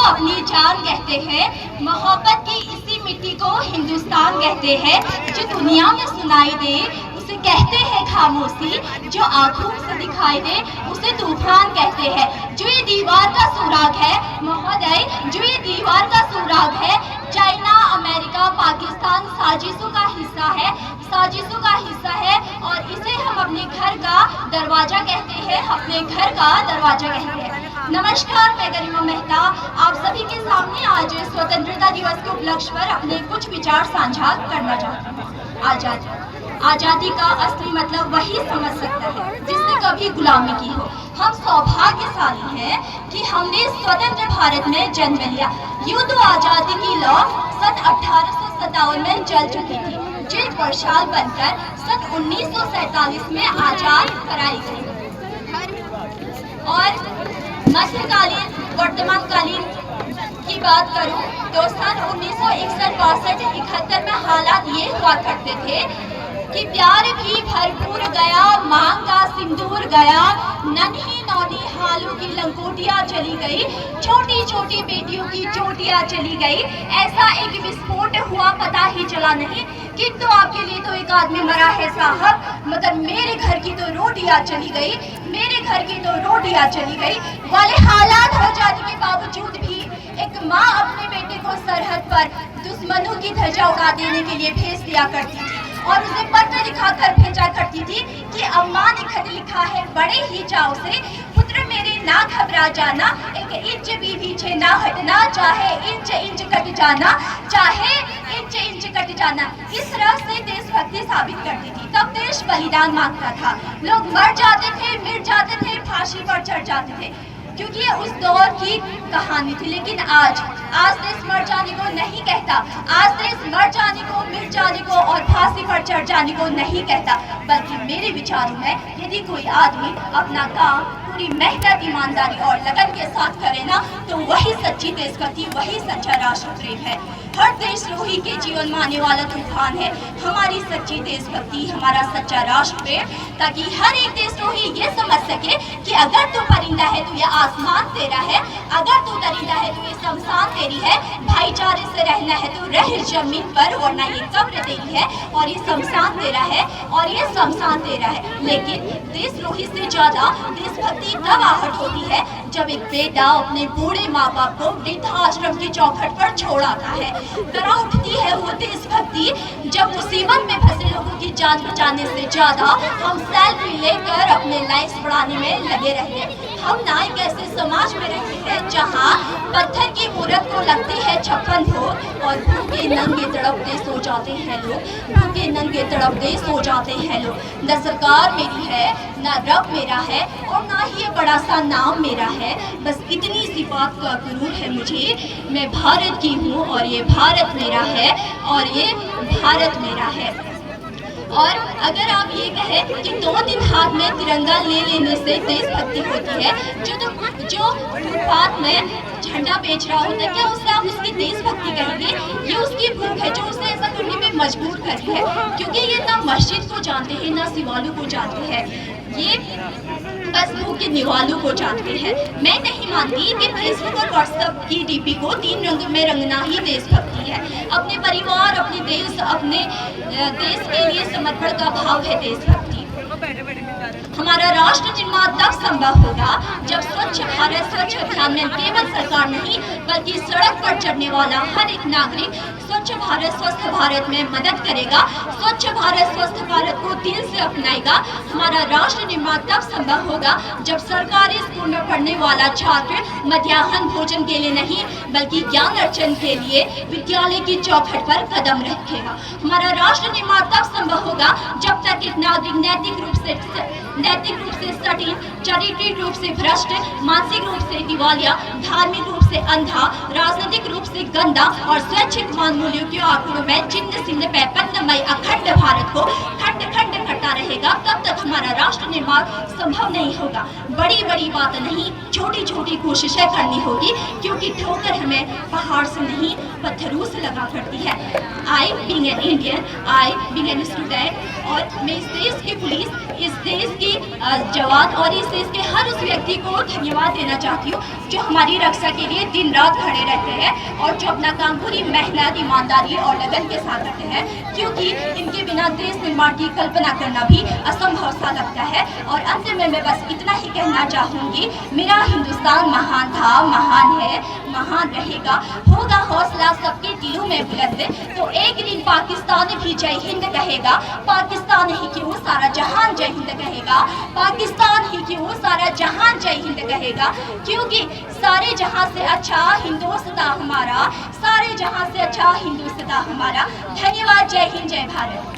अपनी जान कहते हैं, मोहब्बत की इसी मिट्टी को हिंदुस्तान कहते हैं। जो दुनिया में सुनाई दे उसे कहते हैं खामोशी, जो आंखों से दिखाई दे उसे तूफान कहते हैं। जो ये दीवार का सुराग है महोदय, जो ये दीवार का सुराग है, चाइना, अमेरिका, पाकिस्तान साजिशों का हिस्सा है, साजिशों का हिस्सा है। और इसे हम अपने घर का दरवाजा कहते हैं, अपने घर का दरवाजा कहते हैं। नमस्कार, मैं गरिमा मेहता आप सभी के सामने आज स्वतंत्रता दिवस के उपलक्ष्य पर अपने कुछ विचार साझा करना चाहती हूँ। आज़ादी का असली मतलब वही समझ सकता है जिसने कभी गुलामी की हो। हम सौभाग्यशाली हैं कि हमने स्वतंत्र भारत में जन्म लिया। यूं तो आज़ादी की लौ सन 1857 में जल चुकी थी, जो एक वर्षाल बनकर सन 1947 में आजाद कराई गई। और मध्यकालीन वर्तमानकालीन की बात करूं तो सन 1961-62-71 में हालात ये हुआ करते थे कि प्यार भी भरपूर गया, मांग का सिंदूर गया, नन्ही नौनी हालों की लंगोटियां चली गई, छोटी छोटी बेटियों की चोटियां चली गई। ऐसा एक विस्फोट हुआ पता ही चला नहीं। किंतु आपके लिए तो एक आदमी मरा है साहब, मगर मेरे घर की तो रोटियां चली गई, मेरे घर की तो रोटियां चली गई वाले हालात हो जाने के बावजूद भी एक माँ अपने बेटे को सरहद पर दुश्मनों की ध्वजा उड़ा देने के लिए भेज दिया करती थी और उसे पत्र दिखाकर भेजा करती थी कि अम्मा ने खत लिखा है बड़े ही चाव से, पुत्र मेरे ना घबरा जाना, एक इंच भी पीछे ना हटना, चाहे इंच इंच कट जाना, चाहे इंच इंच कट जाना। इस तरह से देशभक्ति साबित करती थी। तब देश बलिदान मांगता था, लोग मर जाते थे, मिट जाते थे, फांसी पर चढ़ जाते थे, क्योंकि ये उस दौर की कहानी थी। लेकिन आज देश मर जाने को नहीं कहता, आज देश मर जाने को, मिट जाने को और फांसी पर चढ़ जाने को नहीं कहता, बल्कि मेरे विचारों में यदि कोई आदमी अपना काम पूरी मेहनत, ईमानदारी और लगन के साथ करे ना, तो वही सच्ची देशभक्ति, वही सच्चा राष्ट्र प्रेम है। हर देशद्रोही के जीवन में आने वाला तूफान है हमारी सच्ची देशभक्ति, हमारा सच्चा राष्ट्र प्रेम, ताकि हर एक देशद्रोही ये समझ सके कि अगर तू परिंदा है तो ये आसमान तेरा है, अगर तू दरिंदा है तो ये शमशान तेरी है, भाईचारे से रहना है तो रह जमीन पर, वरना ये कब्र तेरी है और ये शमशान तेरा है और ये शमशान तेरा है। लेकिन देशद्रोही से ज्यादा देशभक्ति तब आहट होती है जब एक बेटा अपने बूढ़े माँ बाप को वृद्धाश्रम की चौखट पर छोड़ आता है। तरह उठती है वो देशभक्ति जब मुसीबत में फंसे लोगों की जान बचाने से ज्यादा हम सेल्फी लेकर अपने लाइफ बढ़ाने में लगे रहते हैं। हम ना एक ऐसे समाज में रहते हैं जहाँ पत्थर की मूर्त को लगते हैं 56 भोग और भूखे नंगे तड़पते सो जाते हैं लोग, भूखे नंगे तड़पते सो जाते हैं लोग। न सरकार मेरी है, न रब मेरा है और ना ही ये बड़ा सा नाम मेरा है, बस इतनी सी बात का गुरूर है मुझे, मैं भारत की हूँ और ये भारत मेरा है और ये भारत मेरा है। और अगर आप ये कहें कि 2 दिन हाथ में तिरंगा ले लेने से देशभक्ति होती है, जो फुटपाथ में झंडा बेच रहा होता है, क्या उससे आप उसकी देशभक्ति कहेंगे? ये उसकी भूख है जो उसे ऐसा करने में मजबूर कर रही है, क्योंकि ये ना मस्जिद को जानते हैं ना शिवालू को जानते हैं, ये बस मुँह के निवालों को जानते हैं। मैं नहीं मानती कि फेसबुक और व्हाट्सएप की डीपी को 3 रंग में रंगना ही देशभक्ति है। अपने परिवार, अपने देश, अपने देश के लिए समर्पण का भाव है देशभक्ति। हमारा राष्ट्र निर्माण तब संभव होगा जब स्वच्छ भारत स्वच्छ अभियान में केवल सरकार नहीं बल्कि सड़क पर चढ़ने वाला हर एक नागरिक स्वच्छ भारत स्वस्थ भारत में मदद करेगा, स्वच्छ भारत स्वस्थ भारत को दिल से अपनाएगा। हमारा राष्ट्र निर्माण तब संभव होगा जब सरकारी स्कूल में पढ़ने वाला छात्र मध्याह्न भोजन के लिए नहीं बल्कि ज्ञान अर्जन के लिए विद्यालय की चौखट पर कदम रखेगा। हमारा राष्ट्र निर्माण तब संभव होगा जब तक एक नागरिक नैतिक रूप से सटीक, चारित्रिक रूप से भ्रष्ट, मानसिक रूप से दिवालिया, धार्मिक रूप से अंधा, राजनीतिक रूप से गंदा और स्वैच्छिक मान मूल्यों के आंकड़ों में चिन्ह सिंह पैपन्नमय अखंड भारत को खंड खंड करता रहेगा, तब तक हमारा राष्ट्र निर्माण संभव नहीं होगा। बड़ी बड़ी बात नहीं, छोटी छोटी कोशिशें करनी होगी, क्योंकि ठोकर हमें पहाड़ से नहीं पत्थरों से लगा करती है। I being an Indian, I being an student, और मैं इस देश की पुलिस, इस देश की जवान और इस देश के हर उस व्यक्ति को धन्यवाद देना चाहती हूँ जो हमारी रक्षा के लिए दिन रात खड़े रहते हैं और जो अपना काम पूरी मेहनत, ईमानदारी और लगन के साथ करते हैं, क्योंकि इनके बिना देश निर्माण की कल्पना करना भी असंभव सा लगता है। और अंत में मैं बस इतना ही कहना चाहूँगी, मेरा हिंदुस्तान महान था, महान है, महान रहेगा, होगा हौसला सबके दिलों में बुलंद, तो एक दिन पाकिस्तान भी जय हिंद कहेगा, पाकिस्तान ही क्यों सारा जहान जय हिंद कहेगा, पाकिस्तान ही क्यों सारा जहान जय हिंद कहेगा, क्योंकि सारे जहां से अच्छा हिंदुस्तान हमारा, सारे जहां से अच्छा हिंदुस्तान हमारा। धन्यवाद। जय हिंद, जय भारत।